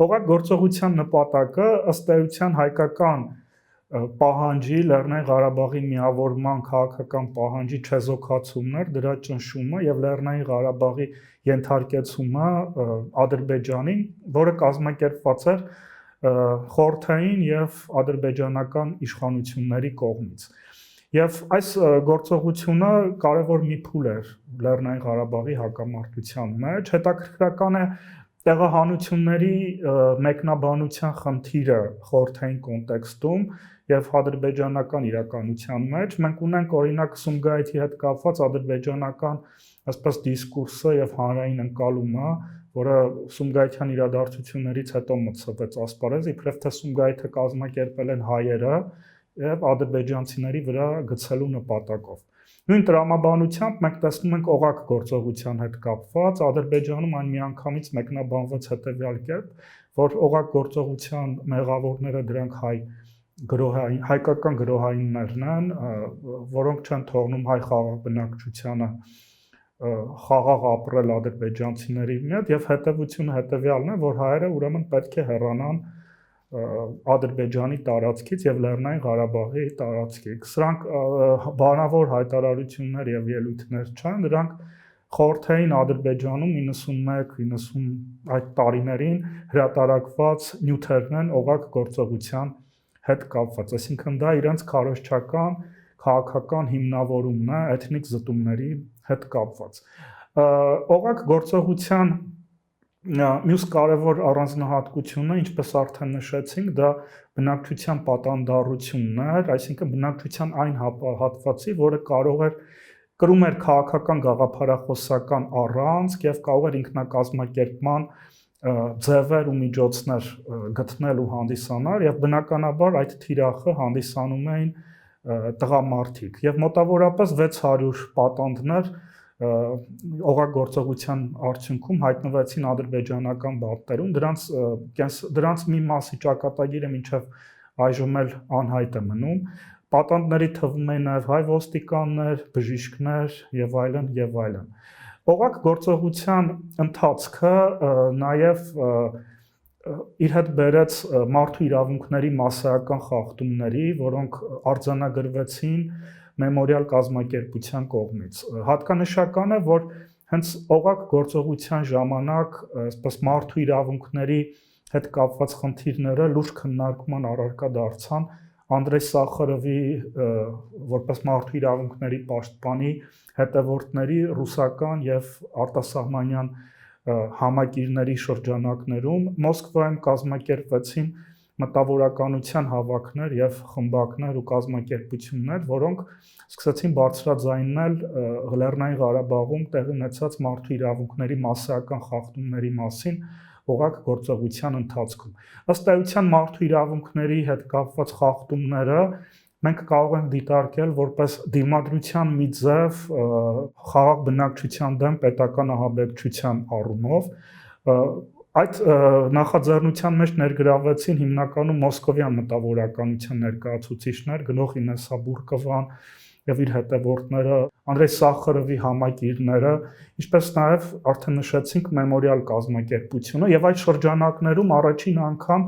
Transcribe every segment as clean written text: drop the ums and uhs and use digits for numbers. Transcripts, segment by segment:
Օղակ գործողության նպատակը ըստ էության հայկական պահանջի Լեռնային Ղարաբաղի միավորման քաղաքական պահանջի չեզոքացումն էր, դրա ճնշումը եւ Լեռնային Ղարաբաղի ենթարկեցումը Ադրբեջանին, որը կազմակերպված էր խորհրդային եւ ադրբեջանական իշխանությունների կողմից։ Եվ այս գործողությունը կարևոր մի փուլ էր Լեռնային Ղարաբաղի հակամարտության մեջ, հետաքրքրական է տեղահանությունների մեկնաբանության խնդիրը խորհրդային կոնտեքստում եւ ադրբեջանական իրականության մեջ մենք ունենք օրինակ Սումգայիթի հետ կապված ադրբեջանական այսպես դիսկուրսը եւ հանրային ընկալումը, որը Սումգայիթյան իրադարձություններից հետո մտցվեց ասպարեզ, իբրև թե Սումգայիթը կազմակերպել են հայերը եւ ադրբեջանցիների վրա գցելու նպատակով։ Նույն տրամաբանությամբ մենք տեսնում ենք օղակ գործողության հետ կապված Ադրբեջանում այն միանգամից մեկնաբանվեց հետեւյալ կերպ, որ օղակ գործողության մեղավորները դրանք հայկական գրոհայիններն են, որոնք չեն թողնում հայ խաղաղ բնակչությանը խաղաղ ապրել ադրբեջանցիների հետ եւ հետեւությունը հետեւյալն է, որ հայերը ուրեմն պետք է հեռանան Ադրբեջանի տարածքից եւ Լեռնային Ղարաբաղի տարածքից։ Սրանք բանավոր հայտարարություններ եւ ելույթներ չեն, դրանք խորհրդային Ադրբեջանում 91-90 այդ տարիներին հրատարակված նյութերն են օղակ գործողության հետ կապված, այսինքն դա իրենց քարոզչական քաղաքական հիմնավորումն է էթնիկ զտումների հետ կապված։ Օղակ գործողության մյուս կարևոր առանձնահատկությունը, ինչպես արդեն նշեցինք, դա բնակչության պատանդառությունն էր, այսինքն բնակչության այն հատվածի, որը կարող էր կրում էր քաղաքական գաղափարախոսական առանցք եւ կարող էր ինքնակազմակերպման ձևեր ու միջոցներ գտնել ու հանդիսանալ եւ բնականաբար այդ թիրախը հանդիսանում էին տղամարդիկ եւ մոտավորապես 600 պատանդներ օղագործողության արդյունքում հայտնվեցին ադրբեջանական բանտերում, դրանց մի մասի ճակատագիրը մինչև այժմ էլ անհայտ է մնում։ Պատանդների թվում էին նաև հայ ոստիկաններ, բժիշկներ եւ այլն եւ այլն։ Օղակ գործողության ընթացքը նաև իր հետ բերեց մարդու իրավունքների մասսայական խախտումների, որոնք արձանագրվեցին մեմորիալ կազմակերպության կողմից։ Հատկանշական է, որ հենց օղակ գործողության ժամանակ այսպես մարդու իրավունքների հետ կապված խնդիրները լուրջ քննարկման առարկա դարձան Անդրեյ Սախարովի որպես մարդու իրավունքների պաշտպանի հետևորդների ռուսական եւ արտասահմանյան համակիրների շրջանակներում Մոսկվայում կազմակերպվեցին մտավորականության հավաքներ եւ խմբակներ ու կազմակերպություններ, որոնք սկսեցին բարձրաձայնել Լեռնային Ղարաբաղում տեղի ունեցած մարդու իրավունքների մասսայական խախտումների մասին օղակ գործողության ընթացքում։ Ըստ էության մարդու իրավունքների հետ կապված խախտումները մենք կարող ենք դիտարկել որպես դիմադրության մի ձև խաղաղ բնակչության դեմ պետական ահաբեկչության առումով։ Այդ նախաձեռնության մեջ ներգրավվեցին հիմնականում մոսկովյան մտավորականության ներկայացուցիչներ, գնող Ինեսսա Բուրկովան եւ իր հետևորդները, Անդրեյ Սախարովի համակիրները, ինչպես նաեւ արդեն նշեցինք մեմորիալ կազմակերպությունը եւ այդ շրջանակներում առաջին անգամ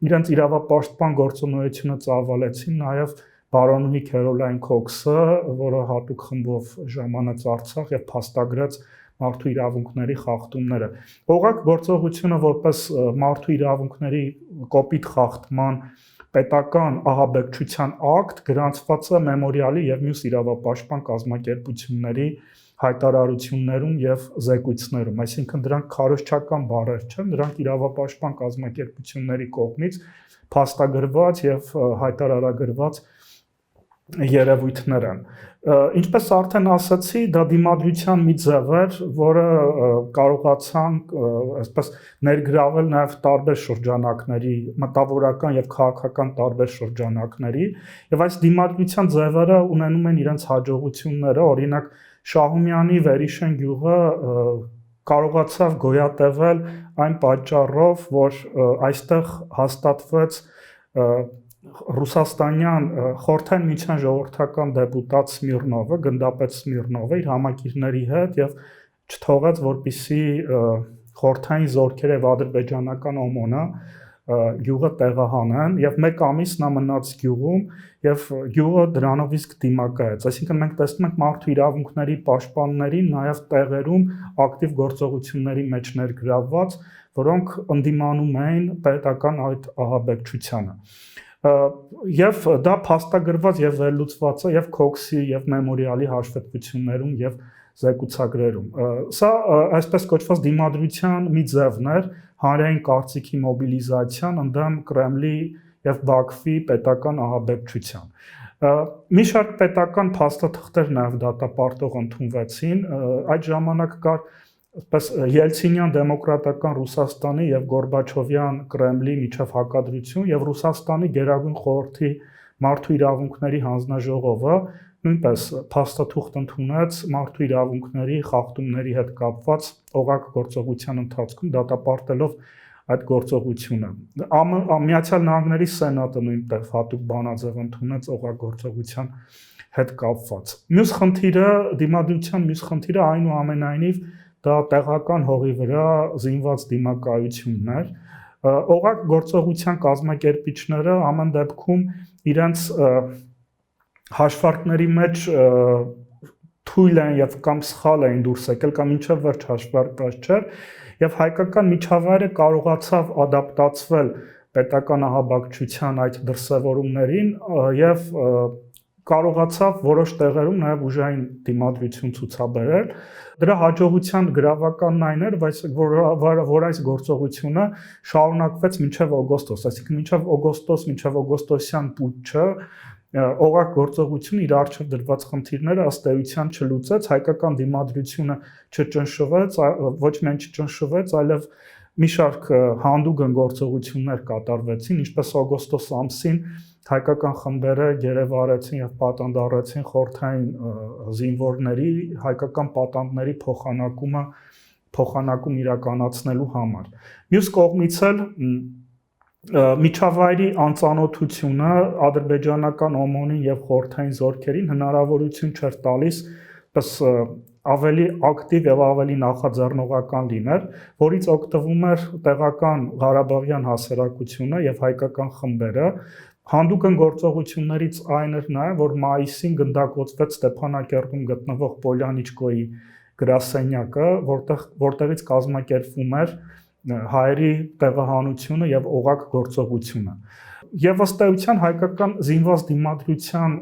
իրենց իրավապաշտպան գործունեությունը ծավալեցին նաեւ բարոնուհի Քերոլայն Քոքսը, որը հատուկ խմբով ժամանեց Արցախ եւ փաստագրեց մարդու իրավունքների խախտումները։ Օղակ գործողությունը որպես մարդու իրավունքների կոպիտ խախտման պետական ահաբեկչության ակտ գրանցված է մեմորիալի եւ մյուս իրավապաշտպան կազմակերպությունների հայտարարություններում եւ զեկույցներում, այսինքն դրանք քարոզչական բառեր չեն, դրանք իրավապաշտպան կազմակերպությունների կողմից փաստագրված եւ հայտարարագրված երևույթներ են։ Ինչպես արդեն ասացի, դա դիմադրության մի ձև էր, որը կարողացան այսպես ներգրավել նաև տարբեր շրջանակների, մտավորական եւ քաղաքական տարբեր շրջանակների, եւ այս դիմադրության ձևերը ունենում են իրենց հաջողությունները, օրինակ Շահումյանի Վերիշեն գյուղը կարողացավ գոյատևել այն պատճառով, որ այստեղ հաստատվեց ռուսաստանյան խորհրդային միջին ժողովրդական դեպուտատ Սմիրնովը, գնդապետ Սմիրնովը իր համակիրների հետ եւ չթողեց, որպիսի խորհրդային զորքերը եւ ադրբեջանական օմոնը գյուղը տեղահանեն եւ 1 ամիս նա մնաց գյուղում եւ գյուղը դրանով իսկ դիմակայեց, այսինքն մենք տեսնում ենք մարդու իրավունքների պաշտպաններին նաեւ տեղերում ակտիվ գործողությունների մեջ ներգրավված, որոնք ընդդիմանում էին պետական այդ ահաբեկչությանը։ Եվ դա փաստագրված եւ վերլուծված է եւ Քոքսի եւ Մեմորիալի հաշվետվություններում եւ զեկուցագրերում։ Սա այսպես կոչված դիմադրության մի ձևն էր հանրային կարծիքի մոբիլիզացիան ընդդեմ Կրեմլի եւ Բաքվի պետական ահաբեկչության։ Մի շարք պետական փաստաթղթեր նաեւ դատապարտող ընդունվեցին, այդ ժամանակ կար այսպես Ելցինյան դեմոկրատական Ռուսաստանի եւ Գորբաչովյան Կրեմլի միջև հակադրություն եւ Ռուսաստանի Գերագույն խորհրդի մարդու իրավունքների հանձնաժողովը նույնպես փաստաթուղթ ընդունեց մարդու իրավունքների խախտումների հետ կապված օղակ գործողության ընթացքում դատապարտելով այդ գործողությունը։ Միացյալ Նահանգների Սենատը նույնպես հատուկ բանաձև ընդունեց օղակ գործողության հետ կապված։ Մյուս խնդիրը, դիմադրության մյուս խնդիրը այնուամենայնիվ դա տեղական հողի վրա զինված դիմակայությունն էր։ Օղակ գործողության կազմակերպիչները ամեն դեպքում իրենց հաշվարկների մեջ թույլ են եւ կամ սխալ էին դուրս եկել կամ ինչեւ վերջ հաշվարկված չէր եւ հայկական միջավայրը կարողացավ ադապտացվել պետական ահաբեկչության այդ դրսևորումներին եւ կարողացավ որոշ տեղերում նաեւ ուժային դիմադրություն ցուցաբերել։ Դրա հաջողության գրավականն այն էր, որ այս գործողությունը շարունակվեց մինչև օգոստոս, այսինքն մինչև օգոստոսյան պուտչը օղակ գործողությունը իր առջև դրված խնդիրները ըստ էության չլուծեց, հայկական դիմադրությունը չճնշվեց, ոչ միայն չճնշվեց, այլև մի շարք հանդուգն գործողություններ կատարվեցին, ինչպես օգոստոս ամսին հայկական խմբերը գերեվարեցին եւ պատանդառեցին խորհրդային զինվորների հայկական պատանդների փոխանակում իրականացնելու համար։ Մյուս կողմից էլ միջավայրի անծանոթությունը ադրբեջանական օմոնին եւ խորհրդային զորքերին հնարավորություն չէր տալիս ավելի ակտիվ եւ ավելի նախաձեռնողական լինել, որից օգտվում էր տեղական Ղարաբաղյան հասարակությունը եւ հայկական խմբերը։ Հանդուգն գործողություններից այն էր նաեւ, որ մայիսին գնդակոծվեց Ստեփանակերտում գտնվող Պոլյանիչկոյի գրասենյակը, որտեղից կազմակերպվում էր հայերի տեղահանությունը եւ օղակ գործողությունը։ Եվ ըստ էության հայկական զինված դիմադրության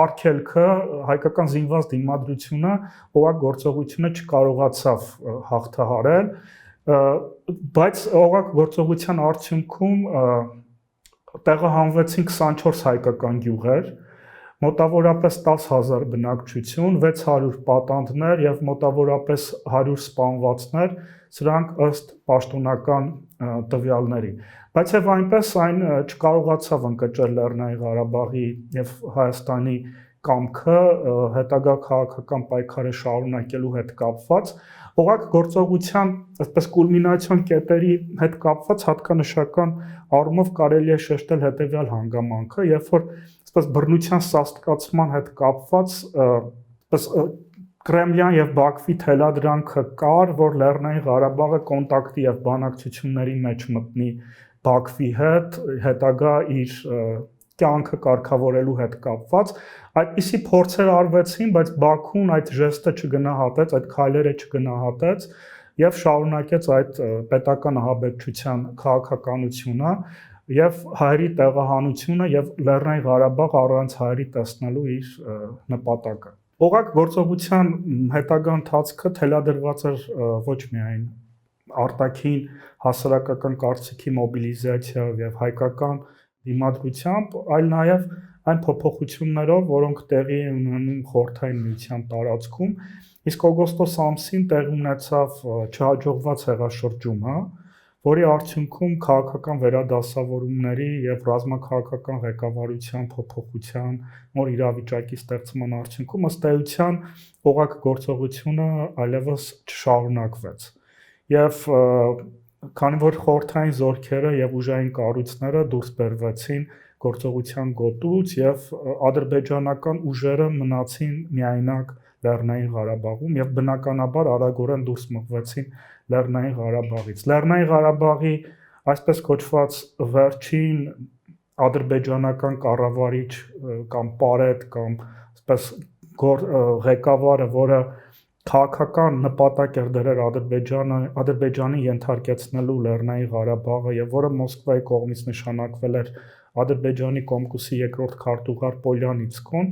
արգելքը, հայկական զինված դիմադրությունը օղակ գործողությունը չկարողացավ հաղթահարել, բայց օղակ գործողության արդյունքում տեղահանվեցին 24 հայկական գյուղեր, մոտավորապես 10,000 բնակչություն, 600 պատանդներ եւ մոտավորապես 100 սպանվածներ, սրանք ըստ պաշտոնական տվյալների։ Բայց եւ այնպես այն չկարողացավ ընկճել Լեռնային Ղարաբաղի եւ Հայաստանի կամքը հետագա քաղաքական պայքարը շարունակելու հետ կապված, օղակ գործողության այսպես կուլմինացիոն կետերի հետ կապված հատկանշական առումով կարելի է շեշտել հետեւյալ հանգամանքը, երբ որ այսպես բռնության սաստկացման հետ կապված այսպես Կրեմլյան եւ Բաքվի թելադրանքը կար, որ Լեռնային Ղարաբաղը կոնտակտի եւ բանակցությունների մեջ մտնի Բաքվի հետ, հետագա իր կյանքը կարգավորելու հետ կապված, այդպիսի փորձեր արվեցին, բայց Բաքուն այդ ժեստը չգնահատեց, այդ քայլերը չգնահատեց եւ շարունակեց այդ պետական ահաբեկչության քաղաքականությունը եւ հայերի տեղահանությունը եւ Լեռնային Ղարաբաղ առանց հայերի տեսնելու իր նպատակը։ Օղակ գործողության հետագա ընթացքը թելադրված էր ոչ միայն արտաքին հասարակական կարծիքի մոբիլիզացիայով եւ հայկական դիմադրությամբ, այլ նաեւ այն փոփոխություններով, որոնք տեղի են ունենում խորհրդային միության տարածքում, իսկ օգոստոս ամսին տեղի ունեցավ չհաջողված հեղաշրջումը, որի արդյունքում քաղաքական վերադասավորումների եւ ռազմաքաղաքական ղեկավարության փոփոխության նոր իրավիճակի ստեղծման արդյունքում ըստ էության օղակ գործողությունը այլևս չշարունակվեց։ Եվ քանի որ խորհրդային զորքերը եւ ուժային կառույցները դուրս բերվեցին գործողության գոտուց եւ ադրբեջանական ուժերը մնացին միայնակ Լեռնային Ղարաբաղում եւ բնականաբար արագորեն դուրս մղվեցին Լեռնային Ղարաբաղից։ Լեռնային Ղարաբաղի այսպես կոչված վերջին ադրբեջանական կառավարիչ կամ պարետ կամ այսպես ղեկավարը, որը քաղաքական նպատակ էր դրել Ադրբեջանի ենթարկեցնելու Լեռնային Ղարաբաղը եւ որը Մոսկվայի կողմից նշանակվել էր Ադրբեջանի Կոմկուսի երկրորդ քարտուղար Պոլյանիցկոն,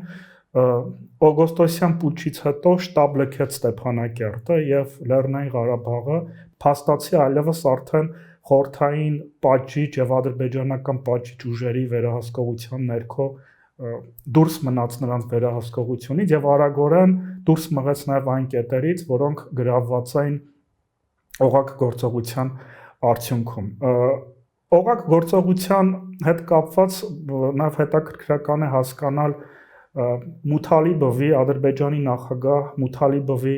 օգոստոսյան պուչից հետո շտաբ լքեց Ստեփանակերտը եւ Լեռնային Ղարաբաղը փաստացի այլևս արդեն խորհրդային պատժիչ եւ ադրբեջանական պատժիչ ուժերի վերահսկողության ներքո դուրս մնաց նրանց վերահսկողությունից եւ արագորեն դուրս մղեց նաեւ այն կետերից, որոնք գրավված էին օղակ գործողության արդյունքում։ Օղակ գործողության հետ կապված նաեւ հետաքրքրական է հասկանալ Մութալիբովի, Ադրբեջանի նախագահ Մութալիբովի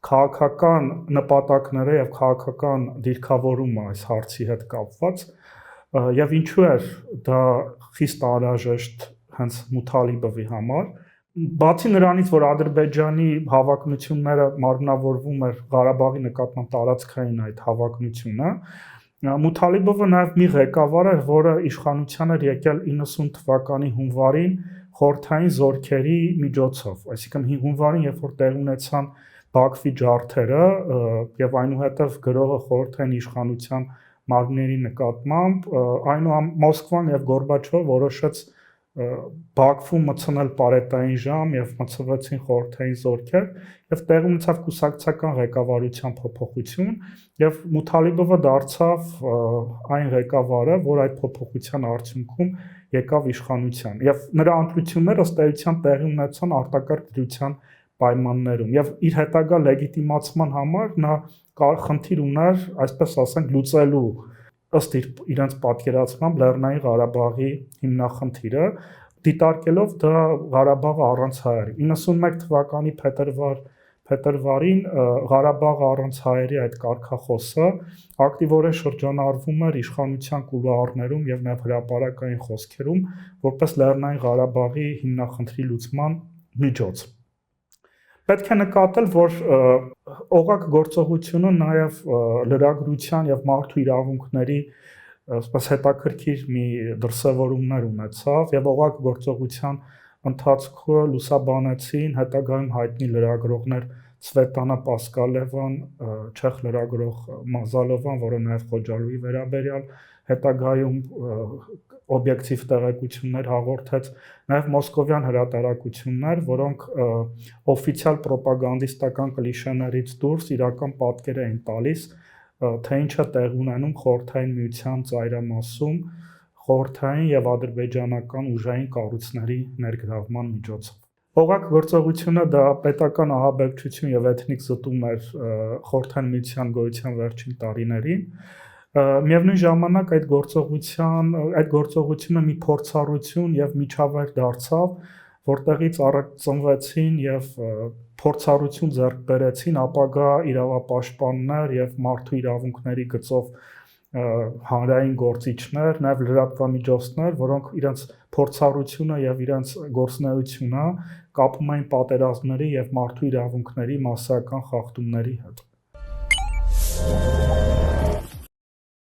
քաղաքական նպատակները եւ քաղաքական դիրքավորումը այս հարցի հետ կապված եւ ինչու էր դա խիստ անհրաժեշտ հենց Մութալիբովի համար, բացի նրանից, որ Ադրբեջանի հավակնությունները մարմնավորվում էր Ղարաբաղի նկատմամբ տարածքային այդ հավակնությունը, Մութալիբովը նաեւ մի ղեկավար էր, որը իշխանության էր եկել 90 թվականի հունվարին խորհրդային զորքերի միջոցով, այսինքն հունվարին, երբ որ տեղի ունեցան Բաքվի ջարդերը եւ այնուհետեւ գրողը խորհրդային իշխանության մարմինների նկատմամբ, Մոսկվան եւ Գորբաչովը որոշեց Բաքվում մտցնել պարետային ժամ եւ մտցվեցին խորհրդային զորքեր եւ տեղի ունեցավ կուսակցական ղեկավարության փոփոխություն եւ Մութալիբովը դարձավ այն ղեկավարը, որ այդ փոփոխության արդյունքում եկավ իշխանության եւ նրա ընտրությունները ըստ էության տեղի ունեցան արտակարգ դրության պայմաններում եւ իր հետագա լեգիտիմացման համար նա խնդիր ուներ, այսպես ասենք, լուծելու ըստ իրենց պատկերացմամբ Լեռնային Ղարաբաղի հիմնախնդիրը, դիտարկելով դա Ղարաբաղը առանց հայերի։ 91 թվականի փետրվարին Ղարաբաղը առանց հայերի այդ կարգախոսը ակտիվորեն շրջանառվում էր իշխանության կուլուարներում եւ նաեւ հրապարակային խոսքերում, որպես Լեռնային Ղարաբաղի հիմնախնդրի լուծման միջոց։ Պետք է նկատել, որ օղակ գործողությունը նաև լրագրության եւ մարդու իրավունքների այսպես հետաքրքիր մի դրսևորումներ ունեցավ եւ օղակ գործողության ընթացքում լուսաբանեցին հետագայում հայտնի լրագրողներ Ցվետանա Պասկալևան, չեխ լրագրող Մազալովան, որը նաև Խոջալուի վերաբերյալ հետագայում օբյեկտիվ տեղեկություններ հաղորդեց, նաև մոսկովյան հրատարակություններ, որոնք օֆիցիալ պրոպագանդիստական կլիշեներից դուրս իրական պատկեր էին տալիս, թե ինչ է տեղի ունենում խորհրդային միության ծայրամասում խորհրդային եւ ադրբեջանական ուժային կառույցների ներգրավման միջոցով։ Օղակ գործողությունը դա պետական ահաբեկչություն եւ էթնիկ զտում էր խորհրդային միության գոյության վերջին տարիներին։ Միևնույն ժամանակ այդ գործողությունը մի փորձառություն եւ միջավայր դարձավ, որտեղից ծնվեցին եւ փորձառություն ձեռք բերեցին ապագա իրավապաշտպաններ եւ մարդու իրավունքների գծով հանրային գործիչներ, նաեւ լրատվամիջոցներ, որոնք իրենց փորձառությունը եւ իրենց գործունեությունը կապում էին պատերազմների եւ մարդու իրավունքների մասսայական խախտումների հետ։